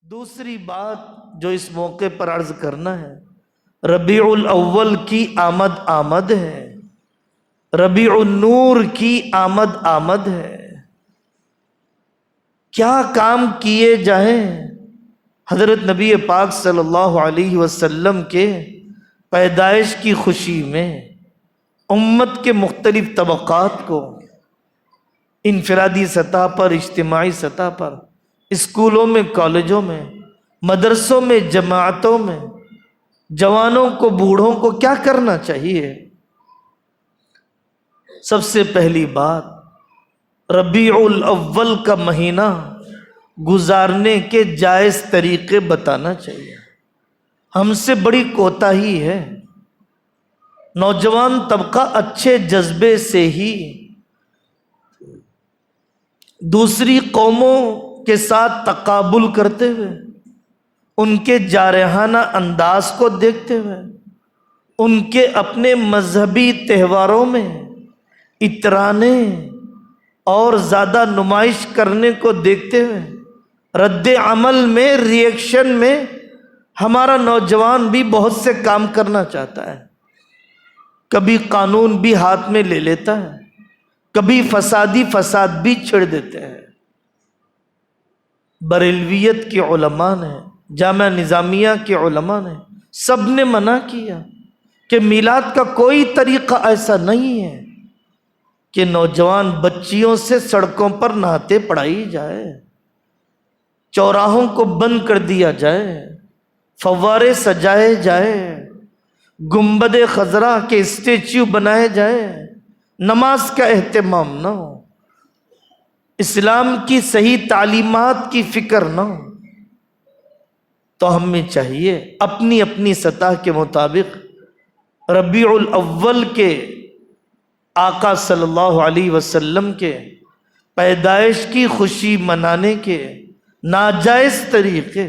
دوسری بات جو اس موقع پر عرض کرنا ہے، ربیع الاول کی آمد ہے، ربیع النور کی آمد ہے۔ کیا کام کیے جائیں حضرت نبی پاک صلی اللہ علیہ وسلم کے پیدائش کی خوشی میں امت کے مختلف طبقات کو انفرادی سطح پر، اجتماعی سطح پر، اسکولوں میں، کالجوں میں، مدرسوں میں، جماعتوں میں، جوانوں کو، بوڑھوں کو کیا کرنا چاہیے؟ سب سے پہلی بات، ربیع الاول کا مہینہ گزارنے کے جائز طریقے بتانا چاہیے۔ ہم سے بڑی کوتاہی ہے، نوجوان طبقہ اچھے جذبے سے ہی دوسری قوموں کے ساتھ تقابل کرتے ہوئے، ان کے جارحانہ انداز کو دیکھتے ہوئے، ان کے اپنے مذہبی تہواروں میں اترانے اور زیادہ نمائش کرنے کو دیکھتے ہوئے، رد عمل میں، ری ایکشن میں ہمارا نوجوان بھی بہت سے کام کرنا چاہتا ہے۔ کبھی قانون بھی ہاتھ میں لے لیتا ہے، کبھی فساد بھی چھڑ دیتے ہیں۔ بریلویت کے علماء نے، جامعہ نظامیہ کے علماء نے، سب نے منع کیا کہ میلاد کا کوئی طریقہ ایسا نہیں ہے کہ نوجوان بچیوں سے سڑکوں پر نہاتے پڑھائی جائے، چوراہوں کو بند کر دیا جائے، فوارے سجائے جائے، گنبد خضرا کے اسٹیچو بنائے جائے، نماز کا اہتمام نہ ہو، اسلام کی صحیح تعلیمات کی فکر نہ ہو۔ تو ہمیں چاہیے اپنی اپنی سطح کے مطابق ربیع الاول کے آقا صلی اللہ علیہ وسلم کے پیدائش کی خوشی منانے کے ناجائز طریقے،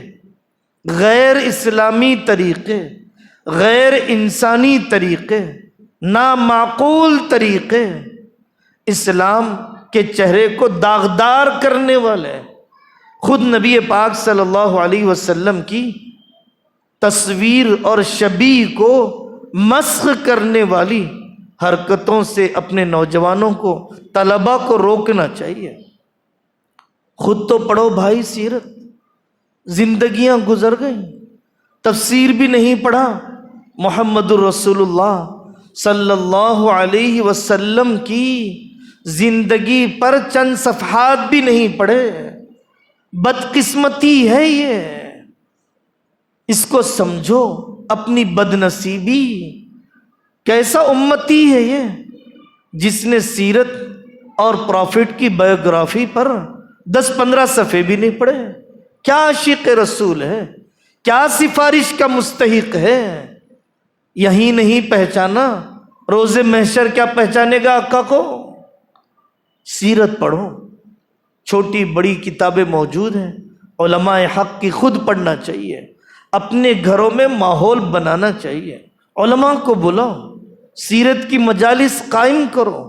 غیر اسلامی طریقے، غیر انسانی طریقے، نامعقول طریقے، اسلام کے چہرے کو داغدار کرنے والے، خود نبی پاک صلی اللہ علیہ وسلم کی تصویر اور شبیہ کو مسخ کرنے والی حرکتوں سے اپنے نوجوانوں کو، طلباء کو روکنا چاہیے۔ خود تو پڑھو بھائی سیرت، زندگیاں گزر گئیں، تفسیر بھی نہیں پڑھا، محمد الرسول اللہ صلی اللہ علیہ وسلم کی زندگی پر چند صفحات بھی نہیں پڑھے۔ بدقسمتی ہے یہ، اس کو سمجھو اپنی بدنصیبی۔ کیسا امتی ہے یہ جس نے سیرت اور پروفٹ کی بایوگرافی پر 10-15 صفحے بھی نہیں پڑھے؟ کیا عاشق رسول ہے، کیا سفارش کا مستحق ہے؟ یہی نہیں پہچانا، روز محشر کیا پہچانے گا آقا کو؟ سیرت پڑھو، چھوٹی بڑی کتابیں موجود ہیں، علماء حق کی خود پڑھنا چاہیے، اپنے گھروں میں ماحول بنانا چاہیے، علماء کو بلاؤ، سیرت کی مجالس قائم کرو،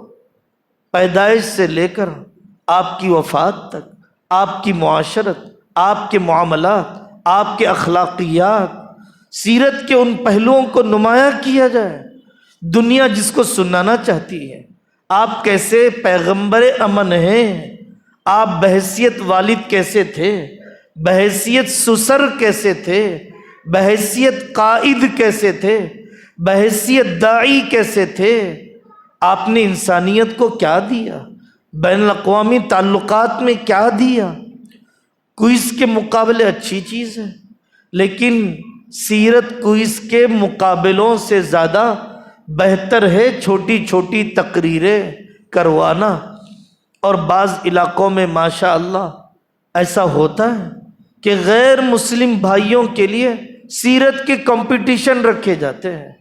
پیدائش سے لے کر آپ کی وفات تک، آپ کی معاشرت، آپ کے معاملات، آپ کے اخلاقیات، سیرت کے ان پہلوؤں کو نمایاں کیا جائے۔ دنیا جس کو سنانا چاہتی ہے، آپ کیسے پیغمبر امن ہیں، آپ بحیثیت والد کیسے تھے، بحیثیت سسر کیسے تھے، بحیثیت قائد کیسے تھے، بحیثیت داعی کیسے تھے، آپ نے انسانیت کو کیا دیا، بین الاقوامی تعلقات میں کیا دیا۔ کوئز کے مقابلے اچھی چیز ہے، لیکن سیرت کوئز کے مقابلوں سے زیادہ بہتر ہے چھوٹی چھوٹی تقریریں کروانا۔ اور بعض علاقوں میں ماشاءاللہ ایسا ہوتا ہے کہ غیر مسلم بھائیوں کے لیے سیرت کے کمپٹیشن رکھے جاتے ہیں،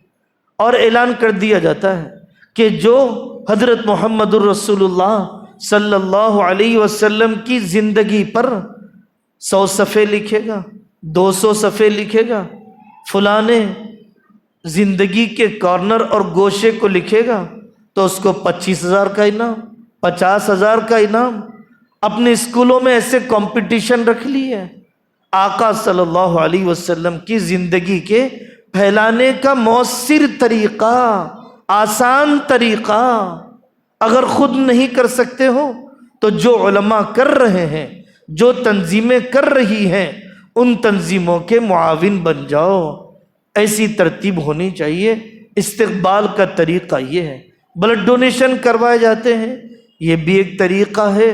اور اعلان کر دیا جاتا ہے کہ جو حضرت محمد الرسول اللہ صلی اللہ علیہ وسلم کی زندگی پر 100 صفحے لکھے گا، 200 صفحے لکھے گا، فلاں نے زندگی کے کارنر اور گوشے کو لکھے گا تو اس کو 25,000 کا انعام، 50,000 کا انعام۔ اپنے اسکولوں میں ایسے کمپٹیشن رکھ لی ہے، آقا صلی اللہ علیہ وسلم کی زندگی کے پھیلانے کا مؤثر طریقہ، آسان طریقہ اگر خود نہیں کر سکتے ہو تو جو علماء کر رہے ہیں، جو تنظیمیں کر رہی ہیں، ان تنظیموں کے معاون بن جاؤ۔ ایسی ترتیب ہونی چاہیے۔ استقبال کا طریقہ یہ ہے، بلڈ ڈونیشن کروائے جاتے ہیں، یہ بھی ایک طریقہ ہے،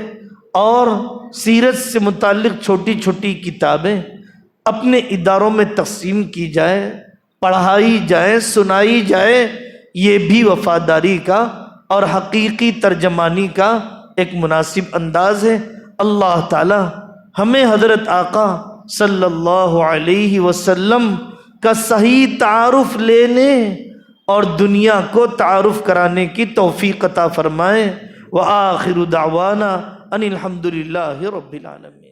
اور سیرت سے متعلق چھوٹی چھوٹی کتابیں اپنے اداروں میں تقسیم کی جائے، پڑھائی جائے، سنائی جائے، یہ بھی وفاداری کا اور حقیقی ترجمانی کا ایک مناسب انداز ہے۔ اللہ تعالی ہمیں حضرت آقا صلی اللہ علیہ وسلم کا صحیح تعارف لینے اور دنیا کو تعارف کرانے کی توفیق عطا فرمائے۔ وآخر دعوانا ان الحمد للہ رب العالمین۔